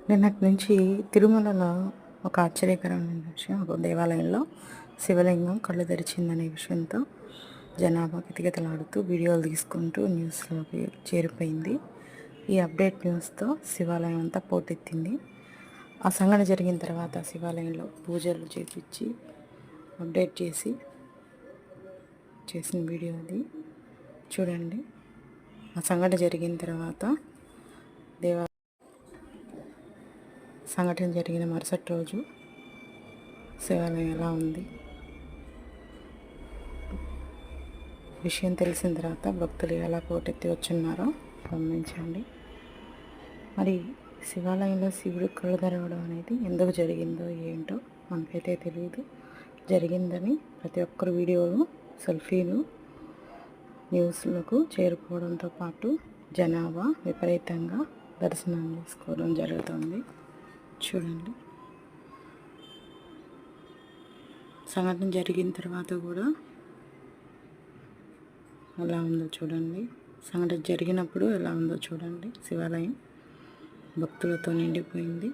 నిన్నటి నుంచి తిరుమలలో ఒక ఆశ్చర్యకరమైన విషయం, ఒక దేవాలయంలో శివలింగం కళ్ళు తెరిచిందనే విషయంతో జనాభా కితకితలాడుతూ వీడియోలు తీసుకుంటూ న్యూస్లోకి చేరిపోయింది. ఈ అప్డేట్ న్యూస్తో శివాలయం అంతా పోటెత్తింది. ఆ సంఘటన జరిగిన తర్వాత శివాలయంలో పూజలు చేపించి అప్డేట్ చేసిన వీడియో అది చూడండి. ఆ సంఘటన జరిగిన తర్వాత సంఘటన జరిగిన మరుసటి రోజు శివాలయం ఎలా ఉంది విషయం తెలిసిన తర్వాత భక్తులు ఎలా పోటెత్తి వచ్చున్నారో గమనించండి. మరి శివాలయంలో శివుడు కళ్ళు తెరవడం అనేది ఎందుకు జరిగిందో ఏంటో మనకైతే తెలియదు. జరిగిందని ప్రతి ఒక్కరు వీడియోలు, సెల్ఫీలు న్యూస్లకు చేరుకోవడంతో పాటు జనాభా విపరీతంగా దర్శనం చేసుకోవడం జరుగుతుంది. చూడండి, సంఘటన జరిగిన తర్వాత కూడా ఎలా ఉందో చూడండి. సంఘటన జరిగినప్పుడు ఎలా ఉందో చూడండి. శివాలయం భక్తులతో నిండిపోయింది.